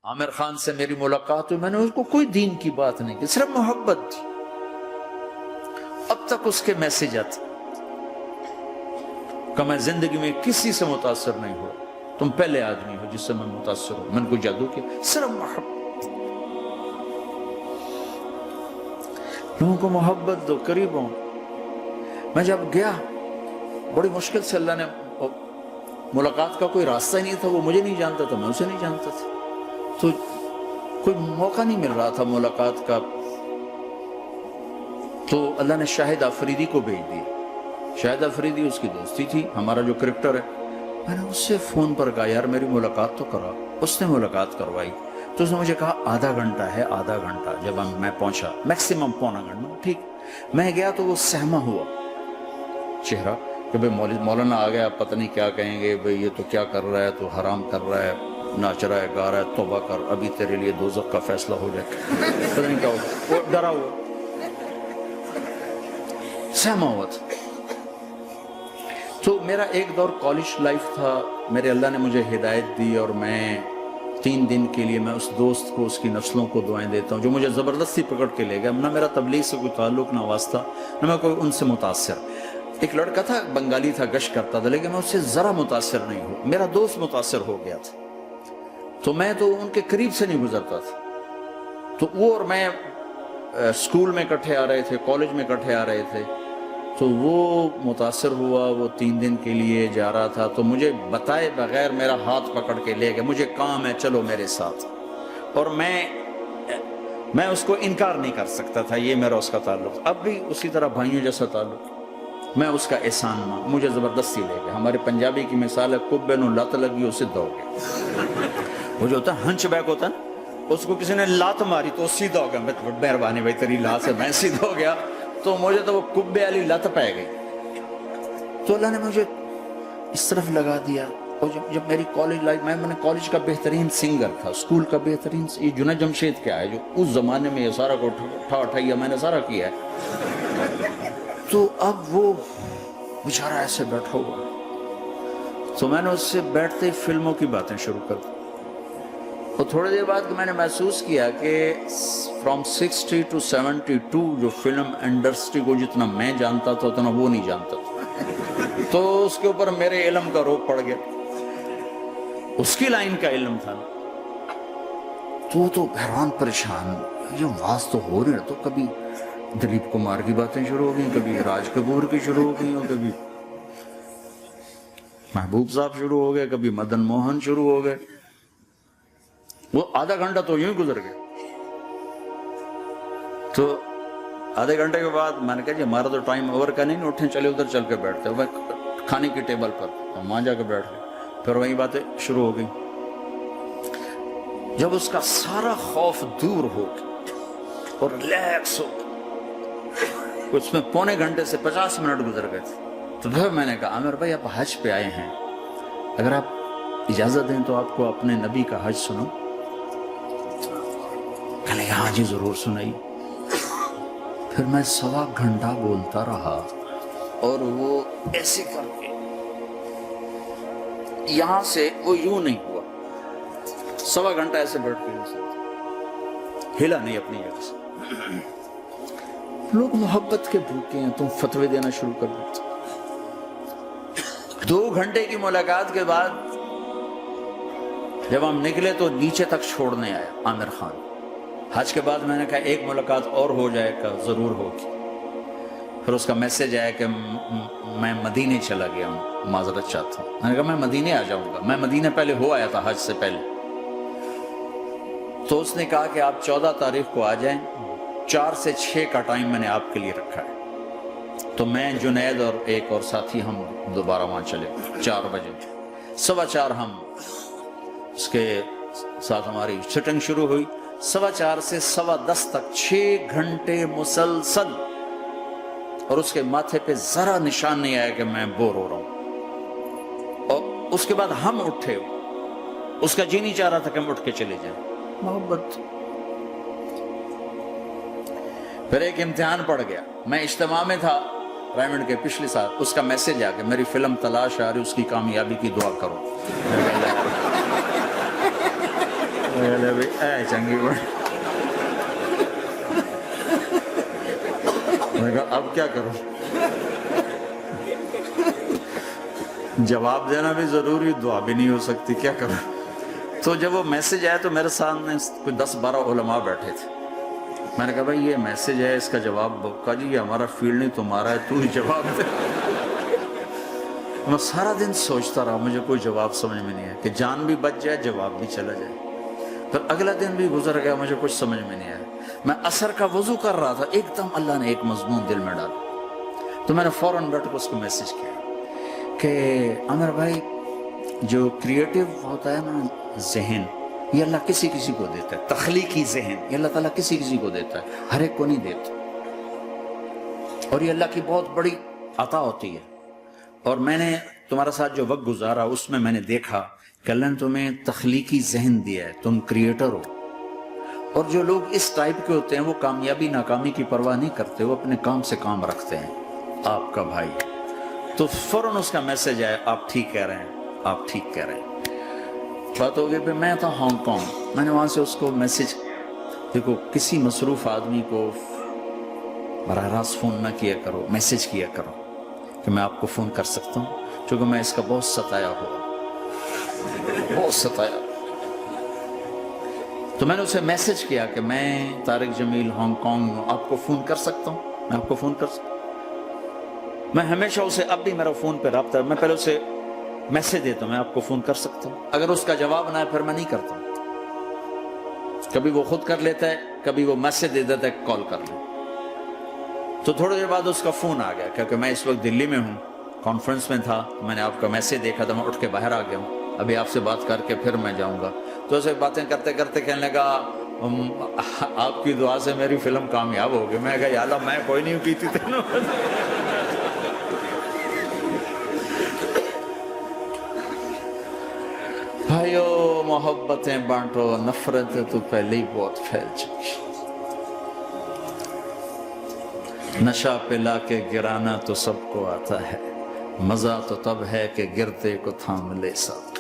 عامر خان سے میری ملاقات ہوئی، میں نے اس کو کوئی دین کی بات نہیں کی، صرف محبت تھی۔ اب تک اس کے میسج آتے کہ میں زندگی میں کسی سے متاثر نہیں ہوا، تم پہلے آدمی ہو جس سے میں متاثر ہوں، میں نے کوئی جادو کیا، صرف محبت۔ لوگوں کو محبت دو، قریب ہوں۔ میں جب گیا بڑی مشکل سے اللہ نے، ملاقات کا کوئی راستہ ہی نہیں تھا، وہ مجھے نہیں جانتا تھا، میں اسے نہیں جانتا تھا، تو کوئی موقع نہیں مل رہا تھا ملاقات کا۔ تو اللہ نے شاہد آفریدی کو بھیج دیا۔ شاہد آفریدی اس کی دوستی تھی، ہمارا جو کرکٹر ہے۔ میں نے اس سے فون پر کہا یار میری ملاقات تو کرا، اس نے ملاقات کروائی۔ تو اس نے مجھے کہا آدھا گھنٹہ ہے، آدھا گھنٹہ۔ جب میں پہنچا میکسیمم پونا گھنٹہ، ٹھیک۔ میں گیا تو وہ سہما ہوا چہرہ کہ بھئی مولانا آ گیا، پتہ نہیں کیا کہیں گے، بھئی یہ تو کیا کر رہا ہے، تو حرام کر رہا ہے، ناچ رہا ہے، گا رہا ہے، توبہ کر، ابھی تیرے لیے دوزخ کا فیصلہ ہو جائے، پتہ نہیں کیا ہوگا۔ وہ ڈرا ہوا، سہما ہوا تھا۔ تو میرا ایک دور کالج لائف تھا، میرے اللہ نے مجھے ہدایت دی، اور میں 3 دن کے لیے میں اس دوست کو، اس کی نسلوں کو دعائیں دیتا ہوں جو مجھے زبردستی پکڑ کے لے گیا۔ نہ میرا تبلیغ سے کوئی تعلق، نہ واسطہ، نہ میں کوئی ان سے متاثر۔ ایک لڑکا تھا، بنگالی تھا، گشت کرتا تھا، لیکن میں اس سے ذرا متاثر نہیں ہوں۔ میرا دوست متاثر ہو گیا تھا، تو میں تو ان کے قریب سے نہیں گزرتا تھا۔ تو وہ اور میں اسکول میں اکٹھے آ رہے تھے، کالج میں اکٹھے آ رہے تھے۔ تو وہ متاثر ہوا، وہ 3 دن کے لیے جا رہا تھا، تو مجھے بتائے بغیر میرا ہاتھ پکڑ کے لے گیا، مجھے کام ہے چلو میرے ساتھ۔ اور میں اس کو انکار نہیں کر سکتا تھا، یہ میرا اس کا تعلق، اب بھی اسی طرح بھائیوں جیسا تعلق۔ میں اس کا احسان مان، مجھے زبردستی لے گیا۔ ہمارے پنجابی کی مثال ہے، کبے نو لت لگی اسے دو گیا۔ وہ جو ہوتا ہے ہنچ بیک ہوتا ہے، اس کو کسی نے لات ماری تو سیدھا ہو گیا۔ مہربانی بھائی تیری لات سے میں سیدھا ہو گیا، تو مجھے تو وہ کبے والی لت پہ گئی۔ تو اللہ نے مجھے اس طرف لگا دیا۔ اور جب میری کالج لائف، میں نے کالج کا بہترین سنگر تھا، اسکول کا بہترین، یہ جنید جمشید کیا ہے جو اس زمانے میں یہ سارا کو اٹھایا میں نے سارا کیا ہے۔ تو اب وہ بیچارہ ایسے بیٹھا ہوا، تو میں نے اس سے بیٹھتے ہی فلموں کی باتیں شروع کر دی۔ اور تھوڑی دیر بعد میں نے محسوس کیا کہ فرام 60 to 72 جو فلم انڈسٹری کو جتنا میں جانتا تھا اتنا وہ نہیں جانتا تھا۔ تو اس کے اوپر میرے علم کا روپ پڑ گیا، اس کی لائن کا علم تھا۔ تو حیران پریشان، یہ واز تو ہو رہے ہیں، تو کبھی دلیپ کمار کی باتیں شروع ہو گئیں، کبھی راج کپور کی شروع ہو گئی، کبھی محبوب صاحب شروع ہو گئے، کبھی مدن موہن شروع ہو گئے۔ وہ آدھا گھنٹہ تو یوں ہی گزر گیا۔ تو آدھے گھنٹے کے بعد میں نے کہا جی ہمارا تو ٹائم اوور کا نہیں، اٹھیں چلے ادھر چل کے بیٹھتے ہیں، کھانے کی ٹیبل پر وہاں جا کے بیٹھ گئے۔ پھر وہی باتیں شروع ہو گئی۔ جب اس کا سارا خوف دور ہو گیا اور ریلیکس ہو گیا، اس میں پونے گھنٹے سے 50 منٹ گزر گئے تھے۔ تو پھر میں نے کہا عامر بھائی آپ حج پہ آئے ہیں، اگر آپ اجازت دیں تو آپ کو اپنے نبی کا حج سنو۔ کہنے ہاں جی ضرور سنائی۔ پھر میں 1.25 گھنٹہ بولتا رہا، اور وہ ایسے کر کے یہاں سے وہ یوں نہیں ہوا، 1.25 گھنٹہ ایسے بیٹھ کے ہلا نہیں اپنی جگہ سے۔ لوگ محبت کے بھوکے ہیں، تم فتوے دینا شروع کر دیتے۔ 2 گھنٹے کی ملاقات کے بعد جب ہم نکلے تو نیچے تک چھوڑنے آیا عامر خان۔ حج کے بعد میں نے کہا ایک ملاقات اور ہو جائے گا، ضرور ہوگی۔ پھر اس کا میسج آیا کہ میں مدینے چلا گیا ہوں، معذرت چاہتا ہوں۔ میں نے کہا میں مدینے آ جاؤں گا، میں مدینے پہلے ہو آیا تھا حج سے پہلے۔ تو اس نے کہا کہ آپ 14 تاریخ کو آ جائیں، 4 سے 6 کا ٹائم میں نے آپ کے لیے رکھا ہے۔ تو میں، جنید اور ایک اور ساتھی ہم دوبارہ وہاں چلے 4 بجے، 4:15 ہم اس کے ساتھ ہماری سٹنگ شروع ہوئی۔ 4:15 سے 10:15 تک 6 گھنٹے مسلسل، اور اس کے ماتھے پہ ذرا نشان نہیں آیا کہ میں بور ہو رہا ہوں۔ اور اس کے بعد ہم اٹھے، اس کا جی نہیں چاہ رہا تھا کہ ہم اٹھ کے چلے جائیں، محبت۔ پھر ایک امتحان پڑ گیا، میں اجتماع میں تھا ریمنڈ کے پچھلے سال، اس کا میسج آ گیا میری فلم تلاش آ رہی، اس کی کامیابی کی دعا کرو۔ اے چنگی بڑی. میں نے کہا اب کیا کروں؟ جواب دینا بھی ضروری، دعا بھی نہیں ہو سکتی، کیا کروں؟ تو جب وہ میسج آیا تو میرے سامنے کوئی 10-12 علماء بیٹھے تھے. میں نے کہا بھائی یہ میسج ہے، اس کا جواب کہا جی یہ ہمارا فیلڈ نہیں تمہارا ہے، تو ہی جواب دے. میں سارا دن سوچتا رہا، مجھے کوئی جواب سمجھ میں نہیں آیا کہ جان بھی بچ جائے، جواب بھی چلا جائے. پھر اگلا دن بھی گزر گیا، مجھے کچھ سمجھ میں نہیں آیا. میں عصر کا وضو کر رہا تھا، ایک دم اللہ نے ایک مضمون دل میں ڈالا. تو میں نے فوراً بیٹھ کے اس کو میسج کیا کہ عامر بھائی جو کریٹو ہوتا ہے نا ذہن، یہ اللہ کسی کسی کو دیتا ہے. تخلیقی ذہن یہ اللہ تعالیٰ کسی کسی کو دیتا ہے، ہر ایک کو نہیں دیتا. اور یہ اللہ کی بہت بڑی عطا ہوتی ہے. اور میں نے تمہارا ساتھ جو وقت گزارا اس میں میں نے دیکھا کہ اللہ نے تمہیں تخلیقی ذہن دیا ہے، تم کریٹر ہو. اور جو لوگ اس ٹائپ کے ہوتے ہیں وہ کامیابی ناکامی کی پرواہ نہیں کرتے، وہ اپنے کام سے کام رکھتے ہیں. آپ کا بھائی تو فوراً اس کا میسج آیا، آپ ٹھیک کہہ رہے ہیں، آپ ٹھیک کہہ رہے ہیں. بات ہو گئی. پھر میں تھا ہانگ کانگ، میں نے وہاں سے اس کو میسج، دیکھو کسی مصروف آدمی کو براہ راست فون نہ کیا کرو، میسج کیا کرو کہ میں آپ کو فون کر سکتا ہوں، چونکہ میں اس کا بہت ستایا ہوا، بہت ستایا. تو میں نے اسے میسج کیا کہ میں طارق جمیل ہانگ کانگ ہوں، آپ کو فون کر سکتا ہوں، میں آپ کو فون کر سکتا ہوں. میں ہمیشہ اسے، اب بھی میرا فون پہ رابطہ ہے، میں پہلے اسے میسج دیتا ہوں میں آپ کو فون کر سکتا ہوں. اگر اس کا جواب نہ ہے پھر میں نہیں کرتا. کبھی وہ خود کر لیتا ہے، کبھی وہ میسج دے دیتا ہے کال کر لیں. تو تھوڑی دیر بعد اس کا فون آ گیا، کیونکہ میں اس وقت دلی میں ہوں، کانفرنس میں تھا. میں نے آپ کا میسج دیکھا تو میں اٹھ کے باہر آ گیا ہوں، ابھی آپ سے بات کر کے پھر میں جاؤں گا. تو اسے باتیں کرتے کرتے کہنے لگا آپ کی دعا سے میری فلم کامیاب ہو گئی. میں کہا یا اللہ میں کوئی نہیں کی تھی تینوں. بھائیو محبتیں بانٹو، نفرتیں تو پہلے ہی بہت پھیل چکی. نشہ پلا کے گرانا تو سب کو آتا ہے، مزہ تو تب ہے کہ گرتے کو تھام لے ساتھ.